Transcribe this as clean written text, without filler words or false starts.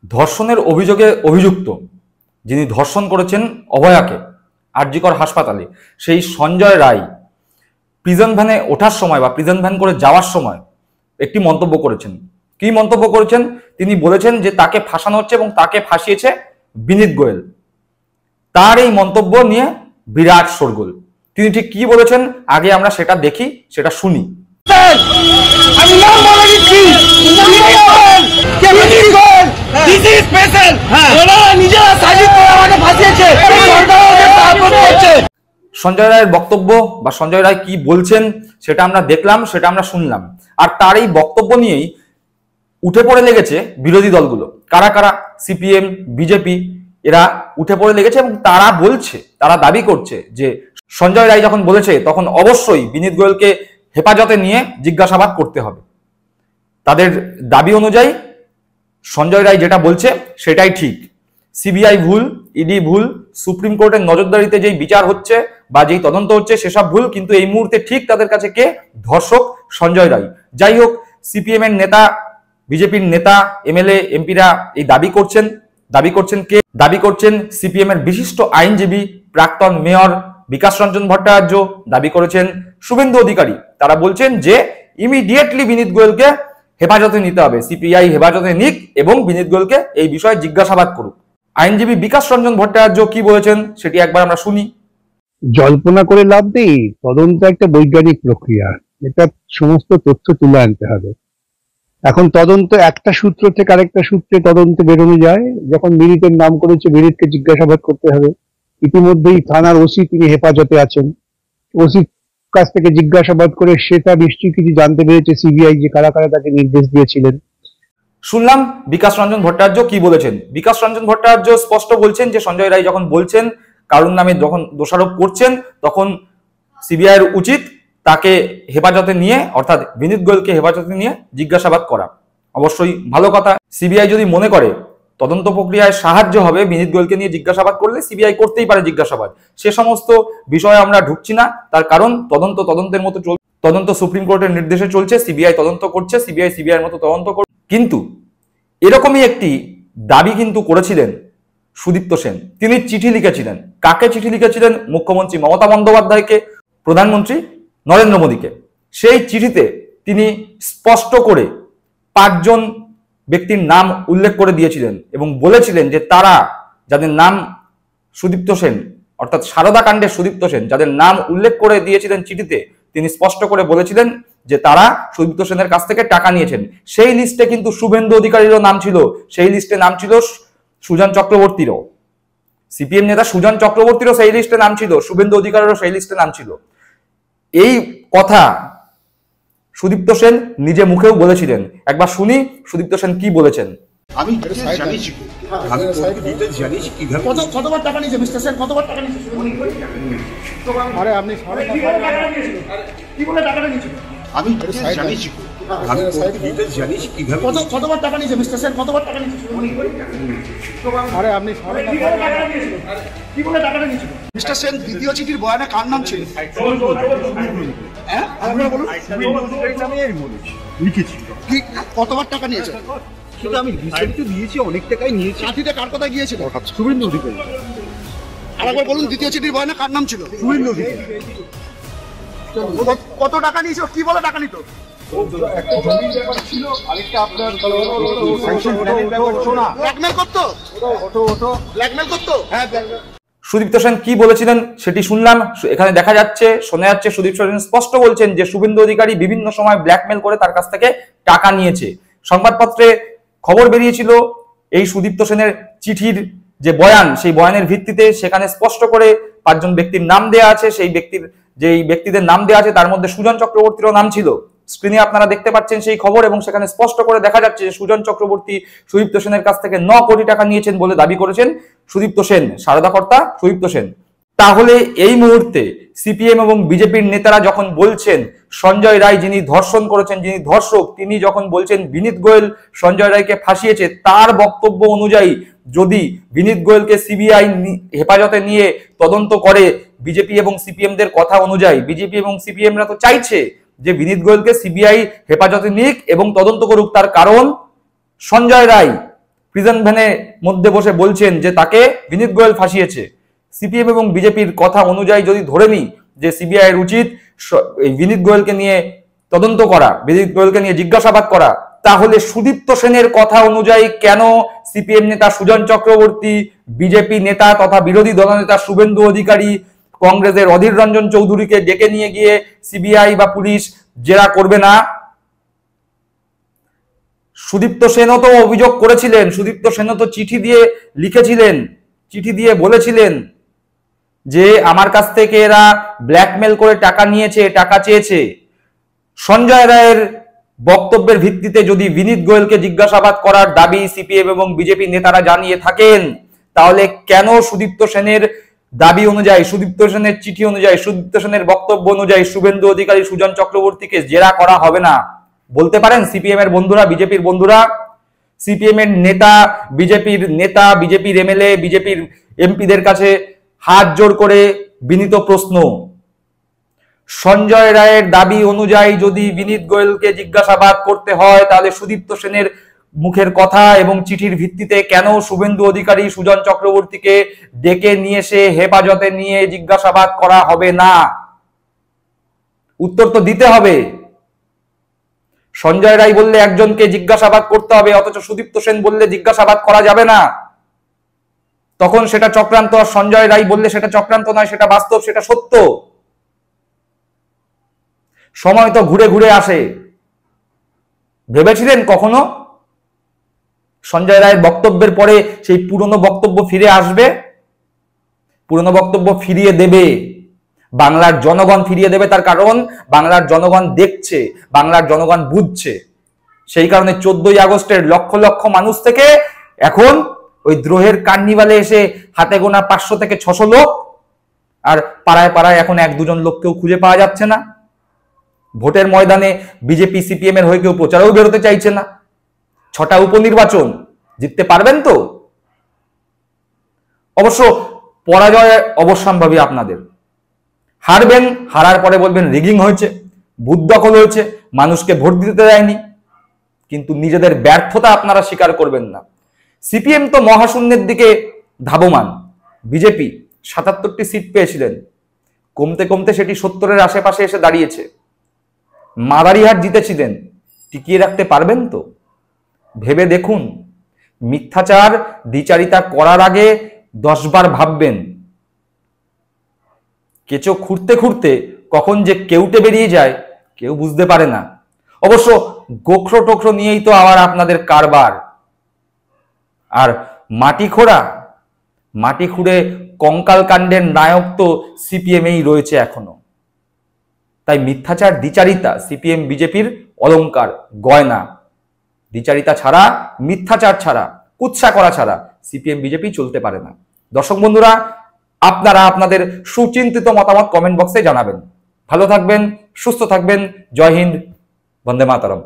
ধর্ষণের অভিযোগে অভিযুক্ত যিনি ধর্ষণ করেছেন অভয়াকে আরজিকর হাসপাতালে, সেই সঞ্জয় রায় প্রিজন ভ্যানে ওঠার সময় বা প্রিজন ভ্যান করে যাওয়ার সময় একটি মন্তব্য করেছেন। কি মন্তব্য করেছেন? তিনি বলেছেন যে তাকে ফাঁসানো হচ্ছে এবং তাকে ফাঁসিয়েছে বিনীত গোয়েল। তার এই মন্তব্য নিয়ে বিরাট শোরগোল। তিনি ঠিক কি বলেছেন আগে আমরা সেটা দেখি, সেটা শুনি। সঞ্জয় রায়ের বক্তব্য বা সঞ্জয় রায় কি বলছেন সেটা আমরা দেখলাম, সেটা আমরা শুনলাম। আর তার এই বক্তব্য নিয়েই উঠে পড়ে লেগেছে বিরোধী দলগুলো। কারা কারা? সিপিএম, বিজেপি, এরা উঠে পড়ে লেগেছে এবং তারা বলছে, তারা দাবি করছে যে সঞ্জয় রায় যখন বলেছে তখন অবশ্যই বিনীত গোয়েলকে হেফাজতে নিয়ে জিজ্ঞাসাবাদ করতে হবে। তাদের দাবি অনুযায়ী সঞ্জয় রায় যেটা বলছে সেটাই ঠিক। সিবিআই ভুল, ইডি ভুল, সুপ্রিম কোর্টের নজরদারিতে যেই বিচার হচ্ছে বা যেই তদন্ত হচ্ছে সেসব ভুল, কিন্তু এই মুহূর্তে ঠিক তাদের কাছে কে? ধর্ষক সঞ্জয় রায়। যাই হোক, সিপিএম এর নেতা, বিজেপির নেতা, এমএলএ, এমপিরা এই দাবি করছেন কে? দাবি করছেন সিপিএম এর বিশিষ্ট আইনজীবী, প্রাক্তন মেয়র বিকাশ রঞ্জন ভট্টাচার্য, দাবি করেছেন শুভেন্দু অধিকারী। তারা বলছেন যে ইমিডিয়েটলি বিনীত গোয়েলকে হেফাজতে নিতে হবে, সিপিআই হেফাজতে নিক এবং বিনীত গোয়েলকে এই বিষয়ে জিজ্ঞাসাবাদ করুক। আইনজীবী বিকাশ রঞ্জন ভট্টাচার্য কি বলেছেন সেটি একবার আমরা শুনি। জল্পনা করে লাভ নেই, তদন্ত একটা বৈজ্ঞানিক প্রক্রিয়া, এটা সমস্ত তথ্য তুলে আনতে হবে। এখন তদন্ত একটা সূত্র থেকে আরেকটা সূত্রে তদন্ত বেরোনো যায়। যখন বিনীতের নাম করেছে, বিনীতকে জিজ্ঞাসাবাদ করতে হবে। ইতিমধ্যেই থানার ওসি তিনি হেফাজতে আছেন, ওসি কাছ থেকে জিজ্ঞাসাবাদ করে সেটা নিশ্চয়ই কিছু জানতে পেরেছে সিবিআই যে কারা কারা তাকে নির্দেশ দিয়েছিলেন। শুনলাম বিকাশ রঞ্জন ভট্টাচার্য কি বলেছেন। বিকাশ রঞ্জন ভট্টাচার্য স্পষ্ট বলছেন যে সঞ্জয় রায় যখন বলছেন, কারুর নামে যখন দোষারোপ করছেন, তখন সিবিআই এর উচিত তাকে হেফাজতে নিয়ে, অর্থাৎ বিনীত গোয়েলকে হেফাজতে নিয়ে জিজ্ঞাসাবাদ করা। অবশ্যই ভালো কথা। সিবিআই যদি মনে করে তদন্ত প্রক্রিয়ায় সাহায্য হবে বিনীত গোয়েলকে নিয়ে জিজ্ঞাসাবাদ করলে, সিবিআই করতেই পারে জিজ্ঞাসাবাদ। সে সমস্ত বিষয়ে আমরা ঢুকছি না, তার কারণ তদন্তের মতো তদন্ত সুপ্রিম কোর্টের নির্দেশে চলছে, সিবিআই তদন্ত করছে, সিবিআই এর মতো তদন্ত করছে। কিন্তু এরকমই একটি দাবি কিন্তু করেছিলেন সুদীপ্ত সেন। তিনি চিঠি লিখেছিলেন। কাকে চিঠি লিখেছিলেন? মুখ্যমন্ত্রী মমতা বন্দ্যোপাধ্যায়কে, প্রধানমন্ত্রী নরেন্দ্র মোদীকে। সেই চিঠিতে তিনি স্পষ্ট করে 5 জন ব্যক্তির নাম উল্লেখ করে দিয়েছিলেন এবং বলেছিলেন যে তারা, যাদের নাম সুদীপ্ত সেন, অর্থাৎ সারদা কাণ্ডের সুদীপ্ত সেন, যাদের নাম উল্লেখ করে দিয়েছিলেন চিঠিতে, তিনি স্পষ্ট করে বলেছিলেন যে তারা সুদীপ্ত সেনের কাছ থেকে টাকা নিয়েছেন। সেই লিস্টে কিন্তু শুভেন্দু অধিকারীরও নাম ছিল, সেই লিস্টে নাম ছিল সুজন চক্রবর্তীরও, সিপিএম নেতা সুজন চক্রবর্তীরও সেই লিস্টে নাম ছিল, শুভেন্দু অধিকারীরও সেই লিস্টে নাম ছিল। এই কথা সুদীপ্ত সেন নিজে মুখেও বলেছিলেন। একবার শুনি সুদীপ্ত সেন কি বলেছেন। আমি কতবার টাকা নিয়েছে মিস্টার সেন? কতবার টাকা নিয়েছে? আরে আপনি কি বলে টাকাটা নিয়েছিল? আমি জানিছি, আমি জানিস কিভাবে কতবার টাকা নিয়েছে মিস্টার সেন? কতবার টাকা নিয়েছে? আরে আপনি কি বলে টাকাটা নিয়েছিল? মিস্টার সেন, দ্বিতীয় চিঠির বয়ানে কার নাম ছিল? হ্যাঁ, আপনারা বলুন। লিখেছি কি, কতবার টাকা নিয়েছে? সেটা আমি বিস্তারিত দিয়েছি, অনেক টাকাই নিয়েছি। চিঠিটা কার কথায় গিয়েছিল? শুভেন্দু অধিকারী। আরেকবার বলুন, দ্বিতীয় চিঠির বয়ানে কার নাম ছিল? শুভেন্দু অধিকারী। কত টাকা নিয়েছিল? কি বলে টাকা নিত? একটা জমির ব্যাপার ছিল, আরেকটা আপনার স্যাংশন প্ল্যানের ব্যাপার ছিল না। ব্ল্যাকমেল করতো? ব্ল্যাকমেল করতো? হ্যাঁ। সুদীপ্ত সেন কি বলেছিলেন সেটি শুনলাম। এখানে দেখা যাচ্ছে, শোনা যাচ্ছে সুদীপ্ত সেন স্পষ্ট বলছেন যে শুভেন্দু অধিকারী বিভিন্ন সময় ব্ল্যাকমেল করে তার কাছ থেকে টাকা নিয়েছে। সংবাদপত্রে খবর বেরিয়েছিল এই সুদীপ্ত সেনের চিঠির যে বয়ান, সেই বয়ানের ভিত্তিতে সেখানে স্পষ্ট করে 5 জন ব্যক্তির নাম দেওয়া আছে। সেই ব্যক্তিদের নাম দেওয়া আছে, তার মধ্যে সুজন চক্রবর্তীরও নাম ছিল। স্ক্রিনে আপনারা দেখতে পাচ্ছেন সেই খবর, এবং সেখানে স্পষ্ট করে দেখা যাচ্ছে যে সুজন চক্রবর্তী সুদীপ্ত সেনের কাছ থেকে 9 কোটি টাকা নিয়েছেন বলে দাবি করেছেন সুদীপ্ত সেন, সারদাকর্তা সুদীপ্ত সেন। তাহলে এই মুহূর্তে সিপিএম এবং বিজেপির নেতারা যখন বলছেন সঞ্জয় রায় যিনি ধর্ষণ করেছেন, যিনি ধর্ষক, তিনি যখন বলছেন বিনীত গোয়েল সঞ্জয় রায়কে ফাঁসিয়েছে, তার বক্তব্য অনুযায়ী যদি বিনীত গোয়েলকে সিবিআই হেফাজতে নিয়ে তদন্ত করে, বিজেপি এবং সিপিএমদের কথা অনুযায়ী, বিজেপি এবং সিপিএমরা তো চাইছে যে বিনীত গোয়েলকে সিবিআই হেফাজতে নিক এবং তদন্ত করুক। তার কারণ সঞ্জয় রায় প্রিজন ভ্যানের মধ্যে বসে বলছেন যে তাকে বিনীত গোয়েল ফাঁসিয়েছে। সিপিএম এবং বিজেপির কথা অনুযায়ী যদি ধরে নিই যে সিবিআই এর উচিত বিনীত গোয়েলকে নিয়ে তদন্ত করা, বিনীত গোয়েলকে নিয়ে জিজ্ঞাসাবাদ করা, তাহলে সুদীপ্ত সেনের কথা অনুযায়ী কেন সিপিএম নেতা সুজন চক্রবর্তী, বিজেপি নেতা তথা বিরোধী দলনেতা শুভেন্দু অধিকারী, কংগ্রেসের অধীর রঞ্জন চৌধুরীকে ডেকে নিয়ে গিয়ে সিবিআই বা পুলিশ জেরা করবে না? সুদীপ্ত সেনও তো অভিযোগ করেছিলেন, সুদীপ্ত সেনও তো চিঠি দিয়ে লিখেছিলেন, চিঠি দিয়ে বলেছিলেন যে আমার কাছ থেকে এরা ব্ল্যাকমেল করে টাকা নিয়েছে, টাকা চেয়েছে। সঞ্জয় রায়ের বক্তব্যের ভিত্তিতে যদি বিনীত গোয়েলকে জিজ্ঞাসাবাদ করার দাবি সিপিএম এবং বিজেপি নেতারা জানিয়ে থাকেন, তাহলে কেন সুদীপ্ত সেনের দাবি অনুযায়ী, সুদীপ্ত সেনের চিঠি অনুযায়ী, সুদীপ্ত সেনের বক্তব্য অনুযায়ী শুভেন্দু অধিকারী, সুজন চক্রবর্তীকে জেরা করা হবে না? বলতে পারেন সিপিএম এর বন্ধুরা, বিজেপির বন্ধুরা? সিপিএম এর নেতা, বিজেপির এমএলএ, বিজেপির এমপিদের কাছে হাত জোড় করে বিনীত প্রশ্ন, সঞ্জয় রায়ের দাবি অনুযায়ী যদি বিনীত গোয়েলকে জিজ্ঞাসাবাদ করতে হয়, তাহলে সুদীপ্ত সেনের মুখের কথা এবং চিঠির ভিত্তিতে কেন শুভেন্দু অধিকারী, সুজন চক্রবর্তীকে ডেকে নিয়ে এসে হেফাজতে নিয়ে জিজ্ঞাসাবাদ করা হবে না? উত্তর তো দিতে হবে। সঞ্জয় রায় বললে একজনকে জিজ্ঞাসাবাদ করতে হবে, অথচ সুদীপ্ত সেন বললে জিজ্ঞাসাবাদ করা যাবে না। তখন সেটা চক্রান্ত, আর সঞ্জয় রায় বললে সেটা চক্রান্ত নয়, সেটা বাস্তব, সেটা সত্য। সময় তো ঘুরে ঘুরে আসে। ভেবেছিলেন কখনো সঞ্জয় রায়ের বক্তব্যের পরে সেই পুরনো বক্তব্য ফিরে আসবে? পুরনো বক্তব্য ফিরিয়ে দেবে, বাংলার জনগণ ফিরিয়ে দেবে। তার কারণ বাংলার জনগণ দেখছে, বাংলার জনগণ বুঝছে। সেই কারণে 14ই আগস্টের লক্ষ লক্ষ মানুষ থেকে এখন ওই দ্রোহের কার্নিভালে এসে হাতে গোনা 500 থেকে 600 লোক, আর পাড়ায় পাড়ায় এখন 1-2 লোককেও খুঁজে পাওয়া যাচ্ছে না। ভোটের ময়দানে বিজেপি সিপিএম এর হয়ে কেউ প্রচারেও বেরোতে চাইছে না। 6টা উপনির্বাচন জিততে পারবেন তো? অবশ্য পরাজয় অবশ্যম্ভাবী আপনাদের। হারবেন, হারার পরে বলবেন রিগিং হয়েছে, বুথ দখল হয়েছে, মানুষকে ভোট দিতে দেয়নি, কিন্তু নিজেদের ব্যর্থতা আপনারা স্বীকার করবেন না। সিপিএম তো মহাশূন্যের দিকে ধাবমান, বিজেপি 77টি সিট পেয়েছিলেন, কমতে কমতে সেটি 70-এর আশেপাশে এসে দাঁড়িয়েছে। মাদারিহাট জিতেছিলেন, টিকিয়ে রাখতে পারবেন তো? ভেবে দেখুন। মিথ্যাচার, দ্বিচারিতা করার আগে 10 বার ভাববেন। কেঁচো খুঁড়তে খুঁড়তে কখন যে কেউটে বেরিয়ে যায় কেউ বুঝতে পারে না। অবশ্য গোখরো টোখরো নিয়েই তো আবার আপনাদের কারবার। আর মাটি খুঁড়ে কঙ্কাল কাণ্ডের নায়ক তো সিপিএমেই রয়েছে এখনো। তাই মিথ্যাচার, দ্বিচারিতা সিপিএম বিজেপির অলংকার, গয়না। দ্বিচারিতা ছাড়া, মিথ্যাচার ছাড়া, কুৎসা করা ছাড়া সিপিএম বিজেপি চলতে পারে না। দর্শক বন্ধুরা, আপনারা আপনাদের সুচিন্তিত মতামত কমেন্ট বক্সে জানাবেন। ভালো থাকবেন, সুস্থ থাকবেন। জয় হিন্দ, বন্দে মাতরম।